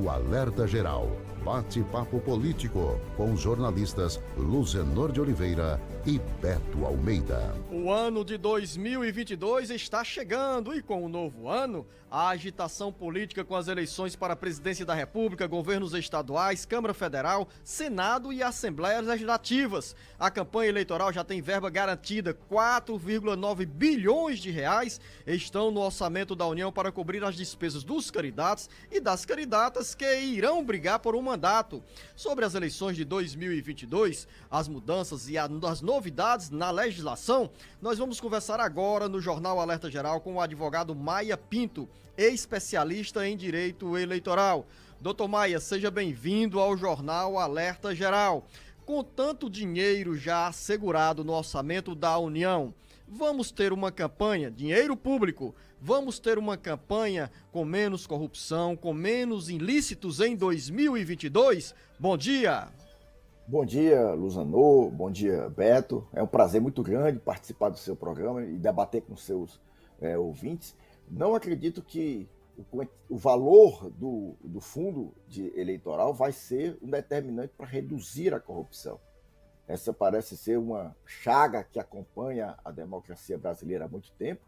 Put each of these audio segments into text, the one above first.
o Alerta Geral. Bate-papo político com os jornalistas Luzenor de Oliveira e Beto Almeida. O ano de 2022 está chegando e com o novo ano, a agitação política com as eleições para a presidência da República, governos estaduais, Câmara Federal, Senado e Assembleias Legislativas. A campanha eleitoral já tem verba garantida, 4,9 bilhões de reais estão no orçamento da União para cobrir as despesas dos candidatos e das candidatas que irão brigar por um mandato. Sobre as eleições de 2022, as mudanças e as novidades na legislação, nós vamos conversar agora no Jornal Alerta Geral com o advogado Maia Pinto, especialista em direito eleitoral. Doutor Maia, seja bem-vindo ao Jornal Alerta Geral. Com tanto dinheiro já assegurado no orçamento da União, vamos ter uma campanha, dinheiro público, vamos ter uma campanha com menos corrupção, com menos ilícitos em 2022? Bom dia! Bom dia, Luzanor, bom dia, Beto. É um prazer muito grande participar do seu programa e debater com seus ouvintes. Não acredito que o valor do fundo eleitoral vai ser um determinante para reduzir a corrupção. Essa parece ser uma chaga que acompanha a democracia brasileira há muito tempo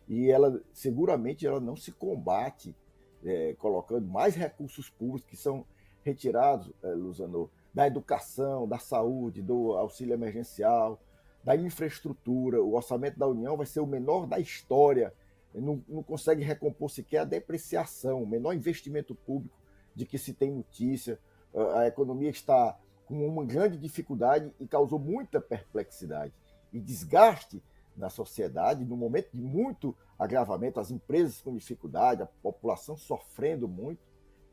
e seguramente ela não se combate colocando mais recursos públicos que são retirados, Luzanor, da educação, da saúde, do auxílio emergencial, da infraestrutura. O orçamento da União vai ser o menor da história, não consegue recompor sequer a depreciação, o menor investimento público de que se tem notícia. A economia está com uma grande dificuldade e causou muita perplexidade e desgaste na sociedade, no momento de muito agravamento, as empresas com dificuldade, a população sofrendo muito,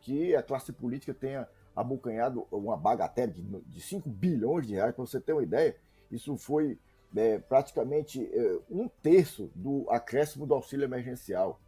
que a classe política tenha abocanhado uma bagatela de 5 bilhões de reais. Para você ter uma ideia, isso foi praticamente 1/3 do acréscimo do auxílio emergencial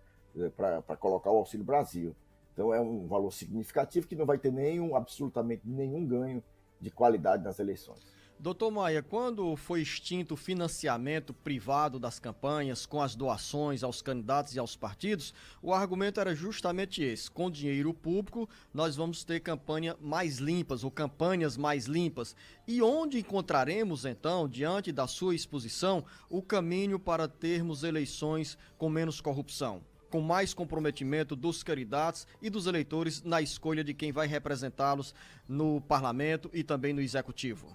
para colocar o Auxílio Brasil. Então é um valor significativo que não vai ter absolutamente nenhum ganho de qualidade nas eleições. Doutor Maia, quando foi extinto o financiamento privado das campanhas com as doações aos candidatos e aos partidos, o argumento era justamente esse: com dinheiro público nós vamos ter campanhas mais limpas. E onde encontraremos então, diante da sua exposição, o caminho para termos eleições com menos corrupção, com mais comprometimento dos candidatos e dos eleitores na escolha de quem vai representá-los no parlamento e também no executivo?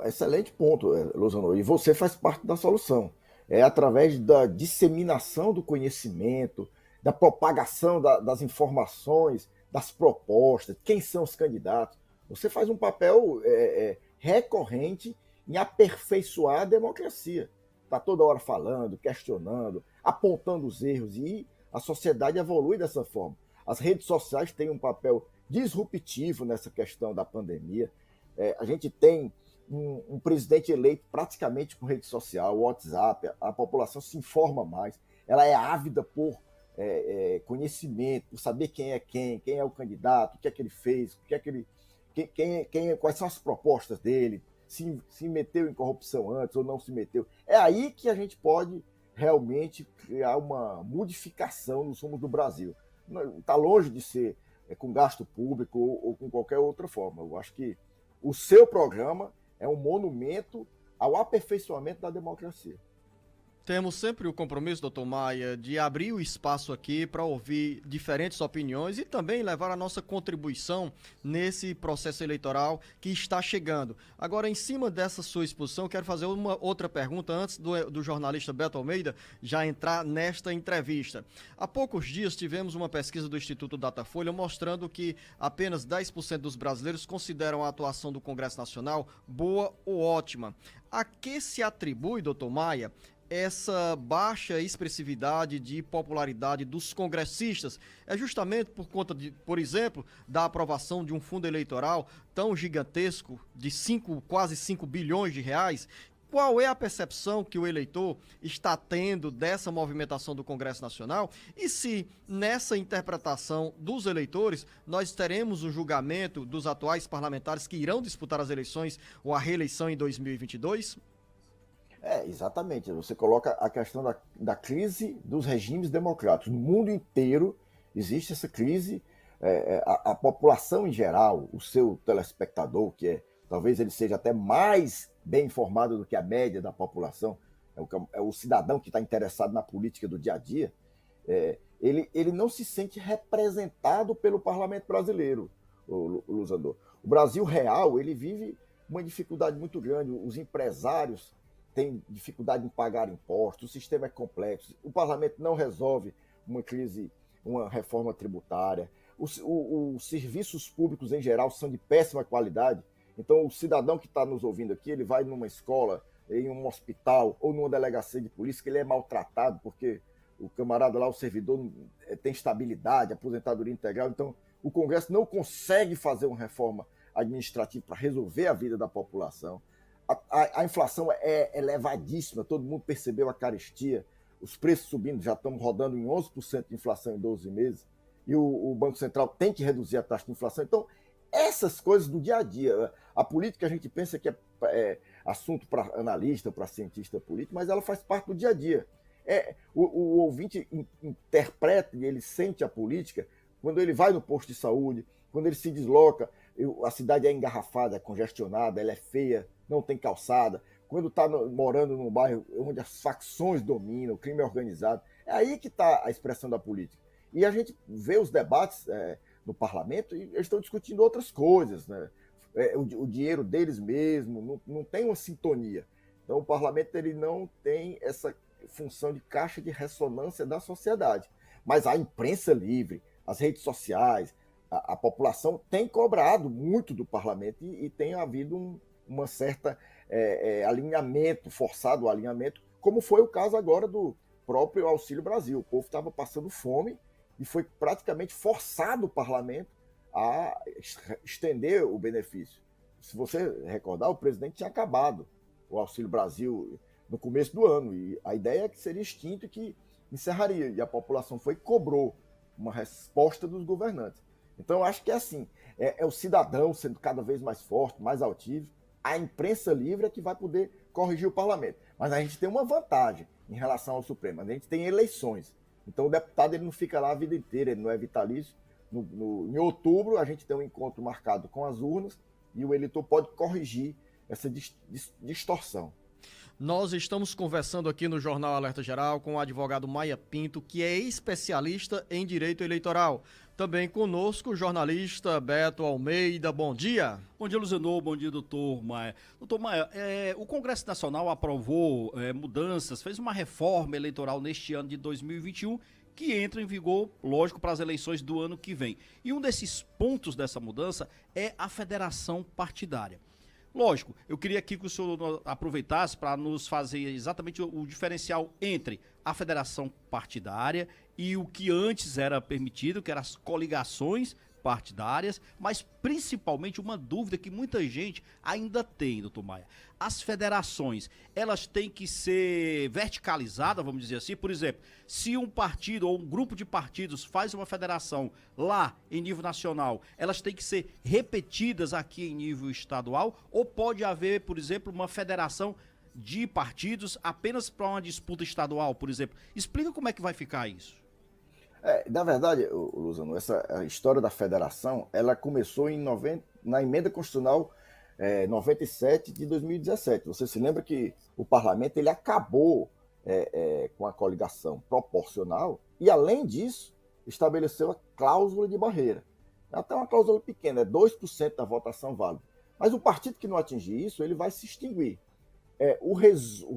Excelente ponto, Luzanor. E você faz parte da solução. É através da disseminação do conhecimento, da propagação das informações, das propostas, quem são os candidatos. Você faz um papel recorrente em aperfeiçoar a democracia. Está toda hora falando, questionando, apontando os erros, e a sociedade evolui dessa forma. As redes sociais têm um papel disruptivo nessa questão da pandemia. A gente tem um presidente eleito praticamente com rede social, WhatsApp, a população se informa mais, ela é ávida por conhecimento, por saber quem é o candidato, o que é que ele fez, quais são as propostas dele, se meteu em corrupção antes ou não se meteu. É aí que a gente pode realmente criar uma modificação nos rumos do Brasil. Está longe de ser com gasto público ou com qualquer outra forma. Eu acho que o seu programa é um monumento ao aperfeiçoamento da democracia. Temos sempre o compromisso, doutor Maia, de abrir o espaço aqui para ouvir diferentes opiniões e também levar a nossa contribuição nesse processo eleitoral que está chegando. Agora, em cima dessa sua exposição, quero fazer uma outra pergunta antes do jornalista Beto Almeida já entrar nesta entrevista. Há poucos dias tivemos uma pesquisa do Instituto Datafolha mostrando que apenas 10% dos brasileiros consideram a atuação do Congresso Nacional boa ou ótima. A que se atribui, doutor Maia, essa baixa expressividade de popularidade dos congressistas? É justamente por conta, por exemplo, da aprovação de um fundo eleitoral tão gigantesco de quase 5 bilhões de reais? Qual é a percepção que o eleitor está tendo dessa movimentação do Congresso Nacional? E se nessa interpretação dos eleitores nós teremos um julgamento dos atuais parlamentares que irão disputar as eleições ou a reeleição em 2022? Exatamente. Você coloca a questão da crise dos regimes democráticos. No mundo inteiro existe essa crise. a população em geral, o seu telespectador, talvez ele seja até mais bem informado do que a média da população, é o cidadão que está interessado na política do dia a dia, ele não se sente representado pelo parlamento brasileiro, o Luzandor. O Brasil real, ele vive uma dificuldade muito grande, os empresários têm dificuldade em pagar impostos, o sistema é complexo, o parlamento não resolve uma crise, uma reforma tributária, os serviços públicos em geral são de péssima qualidade. Então o cidadão que está nos ouvindo aqui, ele vai numa escola, em um hospital ou numa delegacia de polícia, que ele é maltratado porque o camarada lá, o servidor, tem estabilidade, aposentadoria integral. Então o Congresso não consegue fazer uma reforma administrativa para resolver a vida da população. A inflação é elevadíssima, todo mundo percebeu a carestia, os preços subindo, já estamos rodando em 11% de inflação em 12 meses, e o Banco Central tem que reduzir a taxa de inflação. Então, essas coisas do dia a dia, a política a gente pensa que é assunto para analista, para cientista político, mas ela faz parte do dia a dia. O ouvinte interpreta e ele sente a política quando ele vai no posto de saúde, quando ele se desloca, a cidade é engarrafada, é congestionada, ela é feia, não tem calçada, quando está morando num bairro onde as facções dominam, o crime é organizado. É aí que está a expressão da política. E a gente vê os debates no parlamento e eles estão discutindo outras coisas, né? O dinheiro deles mesmo, não tem uma sintonia. Então o parlamento ele não tem essa função de caixa de ressonância da sociedade. Mas a imprensa livre, as redes sociais, a população tem cobrado muito do parlamento e tem havido uma certa alinhamento, forçado alinhamento, como foi o caso agora do próprio Auxílio Brasil. O povo estava passando fome e foi praticamente forçado o parlamento a estender o benefício. Se você recordar, o presidente tinha acabado o Auxílio Brasil no começo do ano, e a ideia é que seria extinto e que encerraria, e a população foi e cobrou uma resposta dos governantes. Então eu acho que é assim, é o cidadão sendo cada vez mais forte, mais altivo, a imprensa livre é que vai poder corrigir o parlamento. Mas a gente tem uma vantagem em relação ao Supremo, a gente tem eleições. Então o deputado ele não fica lá a vida inteira, ele não é vitalício. Em outubro a gente tem um encontro marcado com as urnas e o eleitor pode corrigir essa distorção. Nós estamos conversando aqui no Jornal Alerta Geral com o advogado Maia Pinto, que é especialista em direito eleitoral. Também conosco o jornalista Beto Almeida. Bom dia. Bom dia, Luzenor. Bom dia, doutor Maia. Doutor Maia, o Congresso Nacional aprovou mudanças, fez uma reforma eleitoral neste ano de 2021, que entra em vigor, lógico, para as eleições do ano que vem. E um desses pontos dessa mudança é a federação partidária. Lógico, eu queria aqui que o senhor aproveitasse para nos fazer exatamente o diferencial entre a federação partidária e o que antes era permitido, que eram as coligações partidárias, mas principalmente uma dúvida que muita gente ainda tem, doutor Maia. As federações, elas têm que ser verticalizadas, vamos dizer assim. Por exemplo, se um partido ou um grupo de partidos faz uma federação lá em nível nacional, elas têm que ser repetidas aqui em nível estadual, ou pode haver, por exemplo, uma federação de partidos apenas para uma disputa estadual, por exemplo. Explica como é que vai ficar isso. Na verdade, Luzano, a história da federação, ela começou na emenda constitucional 97 de 2017. Você se lembra que o parlamento ele acabou com a coligação proporcional e, além disso, estabeleceu a cláusula de barreira. Até uma cláusula pequena, 2% da votação válida. Mas o partido que não atingir isso, ele vai se extinguir. O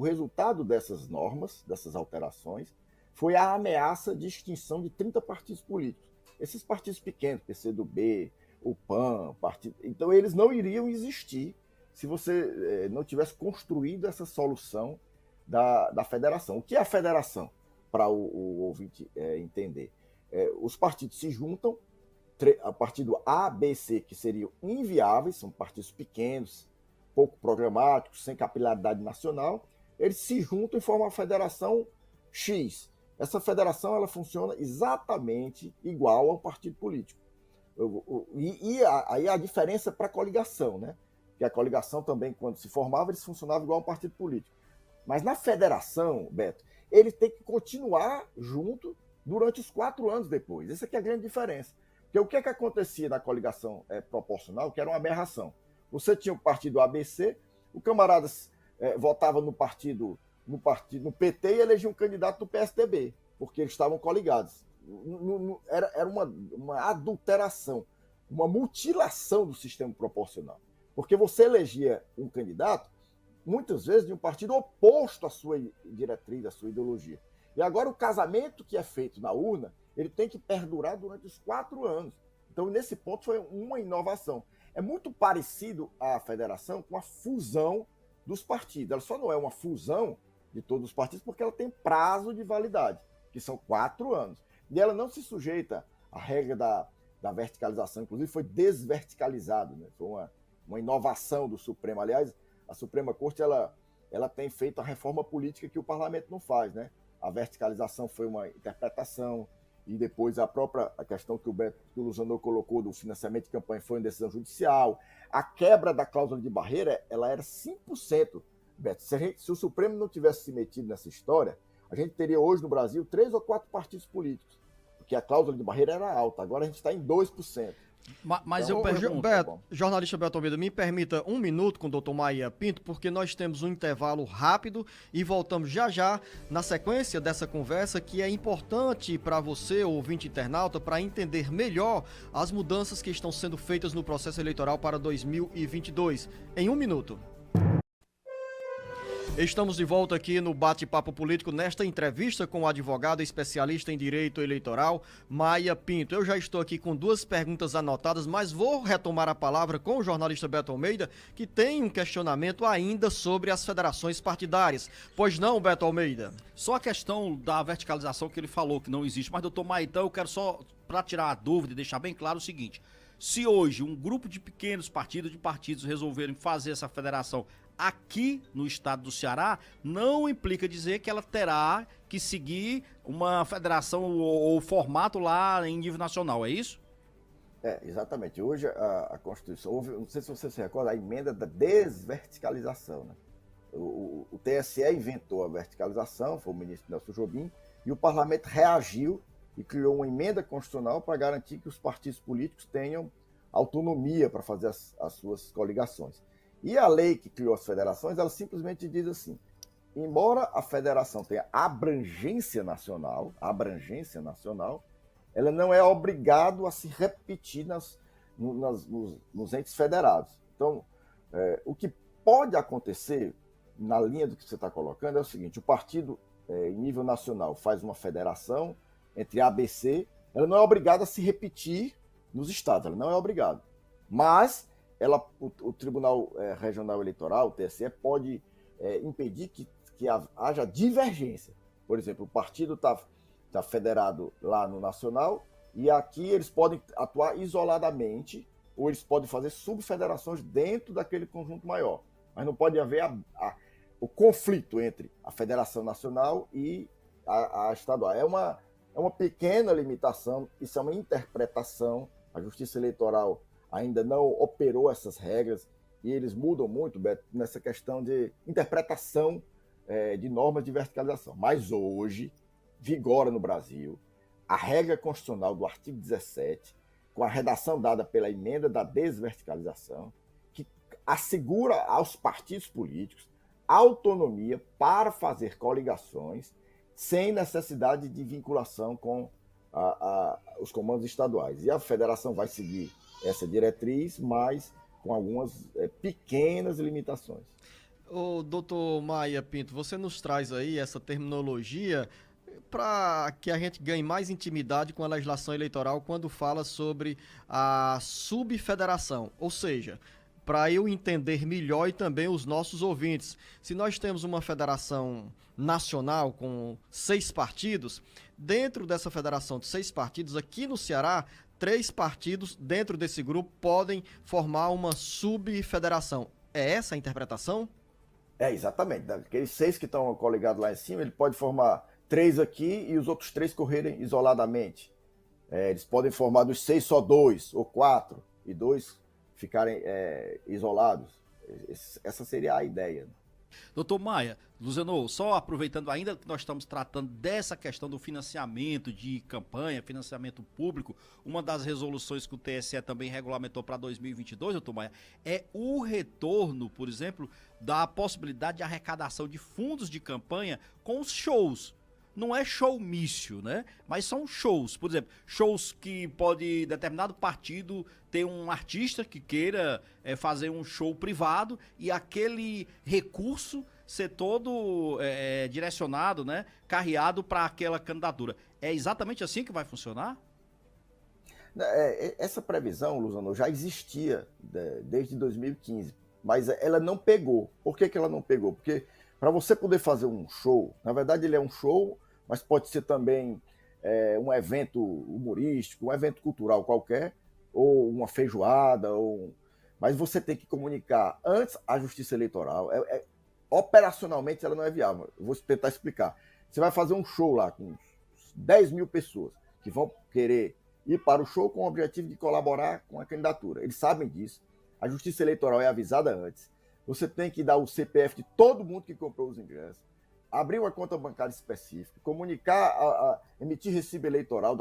resultado dessas normas, dessas alterações, foi a ameaça de extinção de 30 partidos políticos. Esses partidos pequenos, PCdoB, o PAN, então eles não iriam existir se você não tivesse construído essa solução da federação. O que é a federação? Para o ouvinte entender. Os partidos se juntam, a partido A, B, C, que seriam inviáveis, são partidos pequenos, pouco programáticos, sem capilaridade nacional, eles se juntam e formam a federação X. Essa federação ela funciona exatamente igual ao partido político. Aí a diferença para a coligação, né? Que a coligação também, quando se formava, eles funcionavam igual ao partido político. Mas na federação, Beto, ele tem que continuar junto durante os 4 anos depois. Essa aqui é a grande diferença. Porque Porque o que é que acontecia na coligação proporcional, que era uma aberração? Você tinha o partido ABC, o camarada votava no no PT e elegia um candidato do PSDB, porque eles estavam coligados. Era uma adulteração, uma mutilação do sistema proporcional. Porque você elegia um candidato, muitas vezes, de um partido oposto à sua diretriz, à sua ideologia. E agora o casamento que é feito na urna, ele tem que perdurar durante os 4 anos. Então, nesse ponto, foi uma inovação. É muito parecido a federação com a fusão dos partidos. Ela só não é uma fusão de todos os partidos porque ela tem prazo de validade, que são 4 anos. E ela não se sujeita à regra da verticalização, inclusive foi desverticalizado, né? Foi uma inovação do Supremo. Aliás, a Suprema Corte ela tem feito a reforma política que o parlamento não faz, né? A verticalização foi uma interpretação, e depois a questão que o Luzano colocou do financiamento de campanha foi uma decisão judicial. A quebra da cláusula de barreira, ela era 5%. Beto, se o Supremo não tivesse se metido nessa história, a gente teria hoje no Brasil 3 ou 4 partidos políticos, porque a cláusula de barreira era alta, agora a gente está em 2%. Mas Então, eu pergunto... Jornalista Beto Almeida, me permita um minuto com o doutor Maia Pinto, porque nós temos um intervalo rápido e voltamos já já na sequência dessa conversa, que é importante para você, ouvinte internauta, para entender melhor as mudanças que estão sendo feitas no processo eleitoral para 2022. Em um minuto. Estamos de volta aqui no Bate-Papo Político, nesta entrevista com o advogado especialista em direito eleitoral, Maia Pinto. Eu já estou aqui com 2 perguntas anotadas, mas vou retomar a palavra com o jornalista Beto Almeida, que tem um questionamento ainda sobre as federações partidárias. Pois não, Beto Almeida? Só a questão da verticalização que ele falou que não existe. Mas, doutor Maia, então eu quero só, para tirar a dúvida e deixar bem claro o seguinte: se hoje um grupo de pequenos partidos resolverem fazer essa federação aqui no estado do Ceará, não implica dizer que ela terá que seguir uma federação ou formato lá em nível nacional, é isso? Exatamente. Hoje a Constituição, houve, não sei se você se recorda, a emenda da desverticalização, né? O TSE inventou a verticalização, foi o ministro Nelson Jobim, e o parlamento reagiu e criou uma emenda constitucional para garantir que os partidos políticos tenham autonomia para fazer as suas coligações. E a lei que criou as federações, ela simplesmente diz assim: embora a federação tenha abrangência nacional, ela não é obrigado a se repetir nos entes federados. Então, o que pode acontecer, na linha do que você está colocando, é o seguinte: o partido, em nível nacional, faz uma federação entre A e ABC, ela não é obrigada a se repetir nos estados, ela não é obrigada. Mas o Tribunal Regional Eleitoral, o TSE, pode impedir que haja divergência. Por exemplo, o partido está federado lá no nacional e aqui eles podem atuar isoladamente ou eles podem fazer subfederações dentro daquele conjunto maior. Mas não pode haver o conflito entre a federação nacional e a estadual. É uma pequena limitação, isso é uma interpretação. A Justiça Eleitoral ainda não operou essas regras e eles mudam muito, Beto, nessa questão de interpretação de normas de verticalização. Mas hoje, vigora no Brasil a regra constitucional do artigo 17, com a redação dada pela emenda da desverticalização, que assegura aos partidos políticos autonomia para fazer coligações sem necessidade de vinculação com os comandos estaduais. E a federação vai seguir essa diretriz, mas com algumas pequenas limitações. O doutor Maia Pinto, você nos traz aí essa terminologia para que a gente ganhe mais intimidade com a legislação eleitoral quando fala sobre a subfederação, ou seja, para eu entender melhor e também os nossos ouvintes. Se nós temos uma federação nacional com 6 partidos, dentro dessa federação de 6 partidos, aqui no Ceará, 3 partidos dentro desse grupo podem formar uma subfederação. É essa a interpretação? Exatamente. Aqueles 6 que estão coligados lá em cima, ele pode formar 3 aqui e os outros 3 correrem isoladamente. Eles podem formar dos 6 só 2 ou 4 e 2 ficarem isolados. Essa seria a ideia. Doutor Maia, Luziano, só aproveitando ainda que nós estamos tratando dessa questão do financiamento de campanha, financiamento público, uma das resoluções que o TSE também regulamentou para 2022, doutor Maia, é o retorno, por exemplo, da possibilidade de arrecadação de fundos de campanha com os shows. Não é showmício, né? Mas são shows. Por exemplo, shows que pode determinado partido ter um artista que queira fazer um show privado e aquele recurso ser todo direcionado, né? Carreado para aquela candidatura. É exatamente assim que vai funcionar? Essa previsão, Luzano, já existia desde 2015, mas ela não pegou. Por que ela não pegou? Porque para você poder fazer um show, na verdade ele é um show, mas pode ser também um evento humorístico, um evento cultural qualquer, ou uma feijoada, mas você tem que comunicar antes à Justiça Eleitoral. Operacionalmente ela não é viável. Eu vou tentar explicar. Você vai fazer um show lá com 10 mil pessoas que vão querer ir para o show com o objetivo de colaborar com a candidatura. Eles sabem disso. A Justiça Eleitoral é avisada antes. Você tem que dar o CPF de todo mundo que comprou os ingressos, abrir uma conta bancária específica, comunicar, emitir recibo eleitoral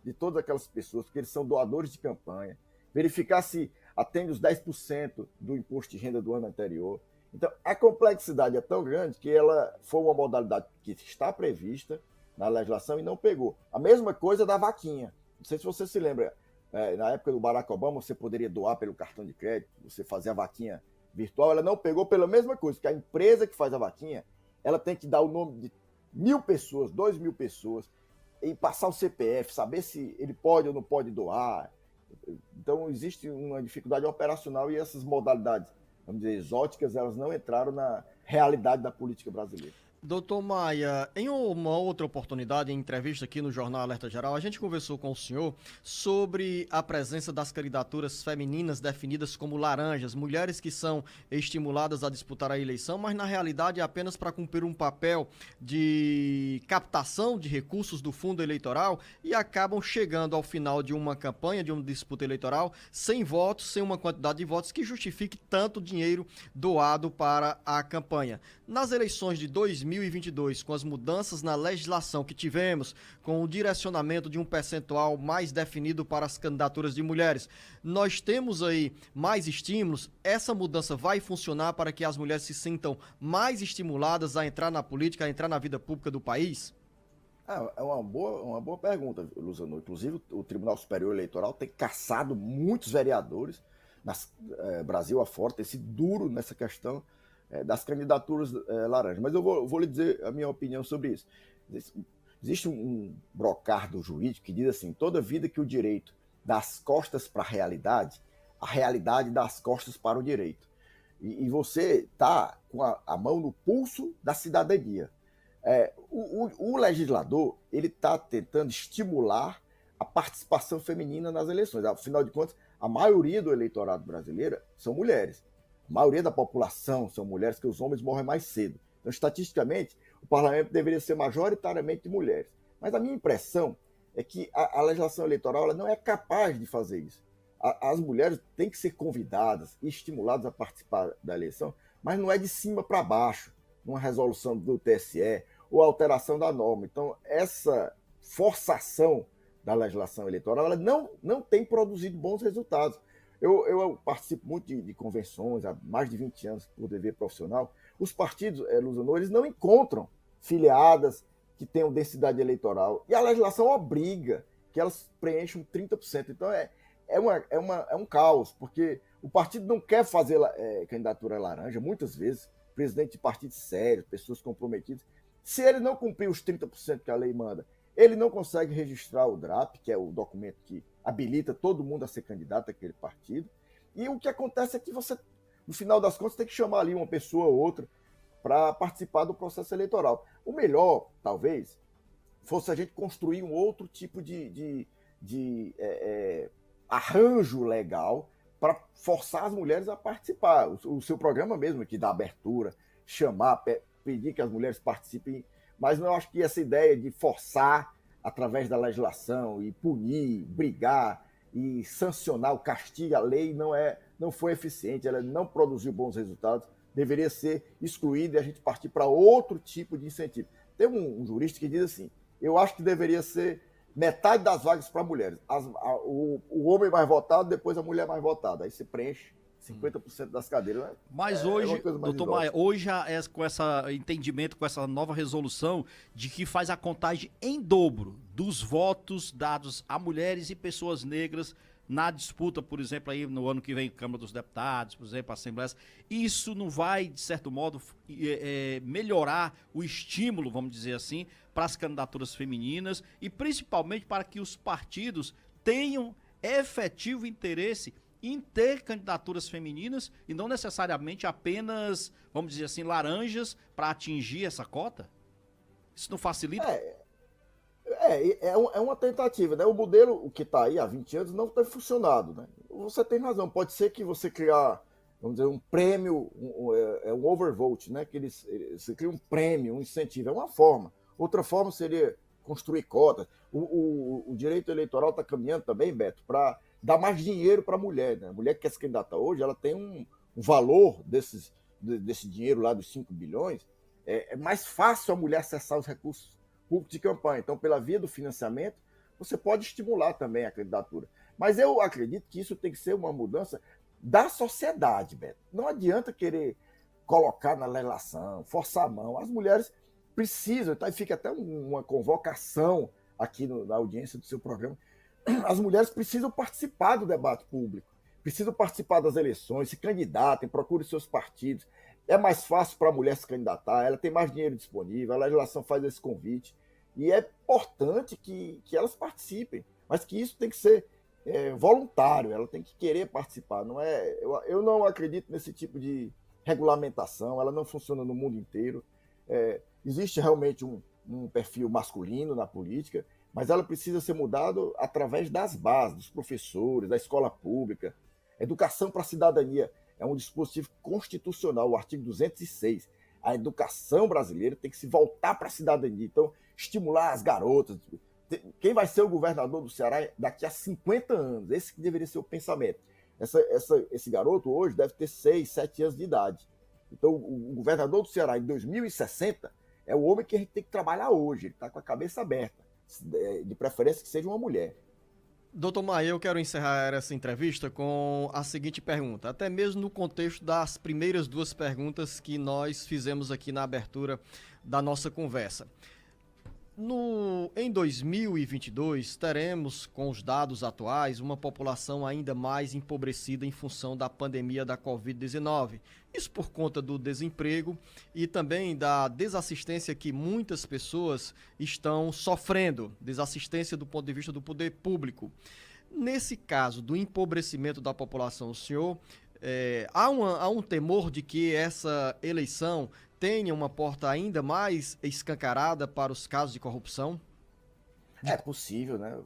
de todas aquelas pessoas, porque eles são doadores de campanha, verificar se atende os 10% do imposto de renda do ano anterior. Então, a complexidade é tão grande que ela foi uma modalidade que está prevista na legislação e não pegou. A mesma coisa da vaquinha. Não sei se você se lembra, na época do Barack Obama, você poderia doar pelo cartão de crédito, você fazia a vaquinha virtual, ela não pegou pela mesma coisa, que a empresa que faz a vaquinha, ela tem que dar o nome de 1.000 pessoas, 2.000 pessoas, e passar o CPF, saber se ele pode ou não pode doar. Então, existe uma dificuldade operacional e essas modalidades, vamos dizer, exóticas, elas não entraram na realidade da política brasileira. Doutor Maia, em uma outra oportunidade, em entrevista aqui no Jornal Alerta Geral, a gente conversou com o senhor sobre a presença das candidaturas femininas definidas como laranjas, mulheres que são estimuladas a disputar a eleição, mas na realidade é apenas para cumprir um papel de captação de recursos do fundo eleitoral e acabam chegando ao final de uma campanha, de uma disputa eleitoral, sem votos, sem uma quantidade de votos que justifique tanto dinheiro doado para a campanha. Nas eleições de 2022, com as mudanças na legislação que tivemos, com o direcionamento de um percentual mais definido para as candidaturas de mulheres, nós temos aí mais estímulos. Essa mudança vai funcionar para que as mulheres se sintam mais estimuladas a entrar na política, a entrar na vida pública do país? É uma boa pergunta, Luzano. Inclusive, o Tribunal Superior Eleitoral tem caçado muitos vereadores, Brasil afora, tem sido duro nessa questão das candidaturas laranjas. Mas eu vou lhe dizer a minha opinião sobre isso. Existe um brocardo jurídico que diz assim: toda vida que o direito dá as costas para a realidade dá as costas para o direito. E você está com a mão no pulso da cidadania. O legislador ele está tentando estimular a participação feminina nas eleições. Afinal de contas, a maioria do eleitorado brasileiro são mulheres. A maioria da população são mulheres, que os homens morrem mais cedo. Então, estatisticamente, o parlamento deveria ser majoritariamente de mulheres. Mas a minha impressão é que a legislação eleitoral ela não é capaz de fazer isso. As mulheres têm que ser convidadas e estimuladas a participar da eleição, mas não é de cima para baixo, numa resolução do TSE ou alteração da norma. Então, essa forçação da legislação eleitoral ela não tem produzido bons resultados. Eu participo muito de convenções há mais de 20 anos por dever profissional. Os partidos, Luzano, eles não encontram filiadas que tenham densidade eleitoral. E a legislação obriga que elas preencham 30%. Então é um caos, porque o partido não quer fazer candidatura laranja, muitas vezes, presidente de partido sério, pessoas comprometidas. Se ele não cumprir os 30% que a lei manda, ele não consegue registrar o DRAP, que é o documento que habilita todo mundo a ser candidato àquele partido. E o que acontece é que você, no final das contas, tem que chamar ali uma pessoa ou outra para participar do processo eleitoral. O melhor, talvez, fosse a gente construir um outro tipo de arranjo legal para forçar as mulheres a participar. O seu programa mesmo, que dá abertura, chamar, pedir que as mulheres participem, mas eu acho que essa ideia de forçar através da legislação e punir, brigar e sancionar o castigo, a lei não foi eficiente, ela não produziu bons resultados deveria ser excluída e a gente partir para outro tipo de incentivo. Tem um jurista que diz assim, eu acho que deveria ser metade das vagas para mulheres. O homem mais votado, depois a mulher mais votada. Aí se preenche 50% das cadeiras. Né? Mas hoje, doutor Maia, hoje com esse entendimento, com essa nova resolução de que faz a contagem em dobro dos votos dados a mulheres e pessoas negras na disputa, por exemplo, aí no ano que vem, Câmara dos Deputados, por exemplo, Assembleias, isso não vai, de certo modo, melhorar o estímulo, vamos dizer assim, para as candidaturas femininas e principalmente para que os partidos tenham efetivo interesse em ter candidaturas femininas e não necessariamente apenas, vamos dizer assim, laranjas para atingir essa cota? Isso não facilita? É uma tentativa, né? O modelo que está aí há 20 anos não tem funcionado, né? Você tem razão, pode ser que você criar, vamos dizer, um prêmio, um overvote, né? Que você cria um prêmio, um incentivo, é uma forma. Outra forma seria construir cotas. O direito eleitoral está caminhando também, Beto, para dar mais dinheiro para a mulher, né? A mulher que quer se candidatar hoje, ela tem um valor desse dinheiro lá dos 5 bilhões, é mais fácil a mulher acessar os recursos públicos de campanha. Então, pela via do financiamento, você pode estimular também a candidatura. Mas eu acredito que isso tem que ser uma mudança da sociedade, Beto. Não adianta querer colocar na legislação, forçar a mão. As mulheres precisam, tá? E fica até uma convocação aqui na audiência do seu programa. As mulheres precisam participar do debate público, precisam participar das eleições, se candidatem, procurem seus partidos. É mais fácil para a mulher se candidatar, ela tem mais dinheiro disponível, a legislação faz esse convite. E é importante que elas participem, mas que isso tem que ser voluntário, ela tem que querer participar. Não é, eu não acredito nesse tipo de regulamentação, ela não funciona no mundo inteiro. Existe realmente um perfil masculino na política, mas ela precisa ser mudada através das bases, dos professores, da escola pública. Educação para a cidadania é um dispositivo constitucional, o artigo 206. A educação brasileira tem que se voltar para a cidadania. Então, estimular as garotas. Quem vai ser o governador do Ceará daqui a 50 anos? Esse que deveria ser o pensamento. Esse garoto hoje deve ter 6, 7 anos de idade. Então, o governador do Ceará em 2060 é o homem que a gente tem que trabalhar hoje. Ele está com a cabeça aberta. De preferência que seja uma mulher. Doutor Maia, eu quero encerrar essa entrevista com a seguinte pergunta, até mesmo no contexto das primeiras duas perguntas que nós fizemos aqui na abertura da nossa conversa. Em 2022, teremos, com os dados atuais, uma população ainda mais empobrecida em função da pandemia da Covid-19. Isso por conta do desemprego e também da desassistência que muitas pessoas estão sofrendo, desassistência do ponto de vista do poder público. Nesse caso do empobrecimento da população, o senhor, há um temor de que essa eleição tenha uma porta ainda mais escancarada para os casos de corrupção? É possível, né?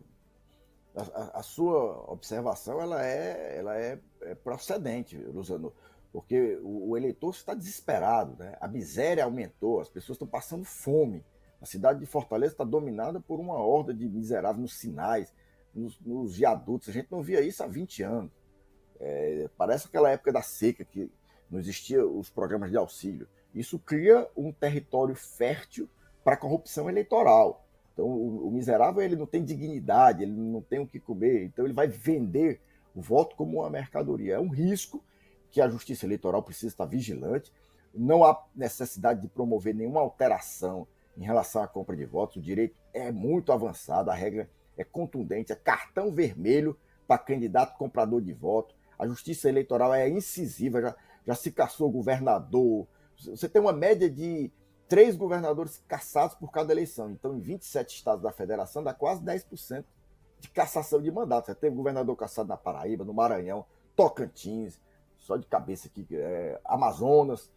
A sua observação ela é procedente, Luciano, porque o eleitor está desesperado, né? A miséria aumentou, as pessoas estão passando fome. A cidade de Fortaleza está dominada por uma horda de miseráveis nos sinais, nos viadutos. A gente não via isso há 20 anos. Parece aquela época da seca que não existiam os programas de auxílio. Isso cria um território fértil para a corrupção eleitoral. Então, o miserável ele não tem dignidade, ele não tem o que comer, então ele vai vender o voto como uma mercadoria. É um risco que a Justiça Eleitoral precisa estar vigilante. Não há necessidade de promover nenhuma alteração em relação à compra de votos. O direito é muito avançado, a regra é contundente, é cartão vermelho para candidato comprador de voto. A Justiça Eleitoral é incisiva, já se caçou governador. Você tem uma média de 3 governadores cassados por cada eleição. Então, em 27 estados da federação, dá quase 10% de cassação de mandato. Você teve governador cassado na Paraíba, no Maranhão, Tocantins, só de cabeça aqui, Amazonas.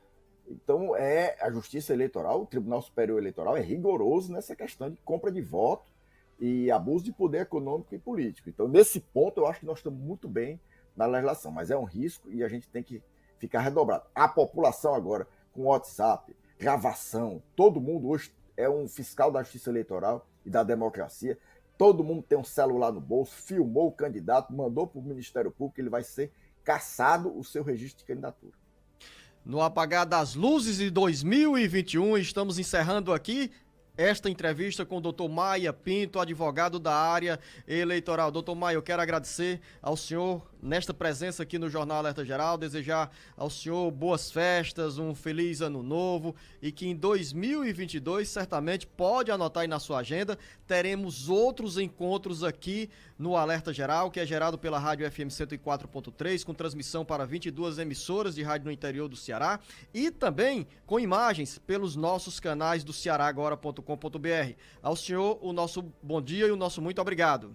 Então, a Justiça Eleitoral, o Tribunal Superior Eleitoral é rigoroso nessa questão de compra de voto e abuso de poder econômico e político. Então, nesse ponto, eu acho que nós estamos muito bem na legislação, mas é um risco e a gente tem que ficar redobrado. A população agora, com WhatsApp, gravação, todo mundo hoje é um fiscal da Justiça Eleitoral e da democracia, todo mundo tem um celular no bolso, filmou o candidato, mandou para o Ministério Público, ele vai ser cassado o seu registro de candidatura. No apagar das luzes de 2021, estamos encerrando aqui esta entrevista com o Dr. Maia Pinto, advogado da área eleitoral. Dr. Maia, eu quero agradecer ao senhor nesta presença aqui no Jornal Alerta Geral, desejar ao senhor boas festas, um feliz ano novo e que em 2022, certamente, pode anotar aí na sua agenda, teremos outros encontros aqui no Alerta Geral, que é gerado pela Rádio FM 104.3, com transmissão para 22 emissoras de rádio no interior do Ceará e também com imagens pelos nossos canais do cearagora.com.br. Ao senhor, o nosso bom dia e o nosso muito obrigado.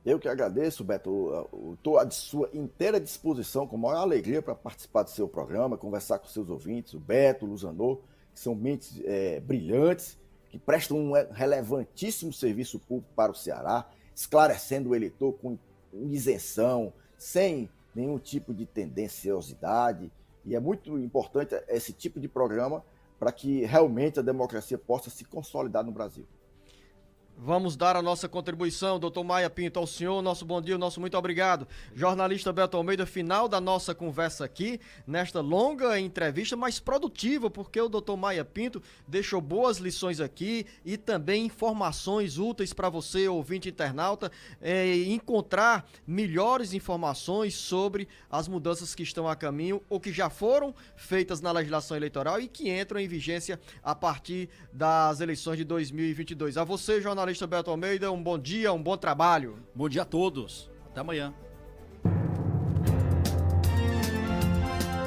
Eu que agradeço, Beto. Estou à sua inteira disposição, com a maior alegria, para participar do seu programa, conversar com seus ouvintes, o Beto, o Luzanô, que são mentes brilhantes, que prestam um relevantíssimo serviço público para o Ceará, esclarecendo o eleitor com isenção, sem nenhum tipo de tendenciosidade. E é muito importante esse tipo de programa para que realmente a democracia possa se consolidar no Brasil. Vamos dar a nossa contribuição, doutor Maia Pinto, ao senhor, nosso bom dia, nosso muito obrigado. Jornalista Beto Almeida, final da nossa conversa aqui, nesta longa entrevista, mas produtiva, porque o doutor Maia Pinto deixou boas lições aqui e também informações úteis para você, ouvinte internauta, encontrar melhores informações sobre as mudanças que estão a caminho ou que já foram feitas na legislação eleitoral e que entram em vigência a partir das eleições de 2022. A você, jornalista Beto Almeida, um bom dia, um bom trabalho. Bom dia a todos. Até amanhã.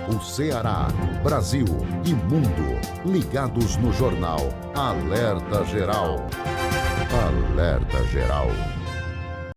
O Ceará, Brasil e mundo ligados no jornal Alerta Geral. Alerta Geral.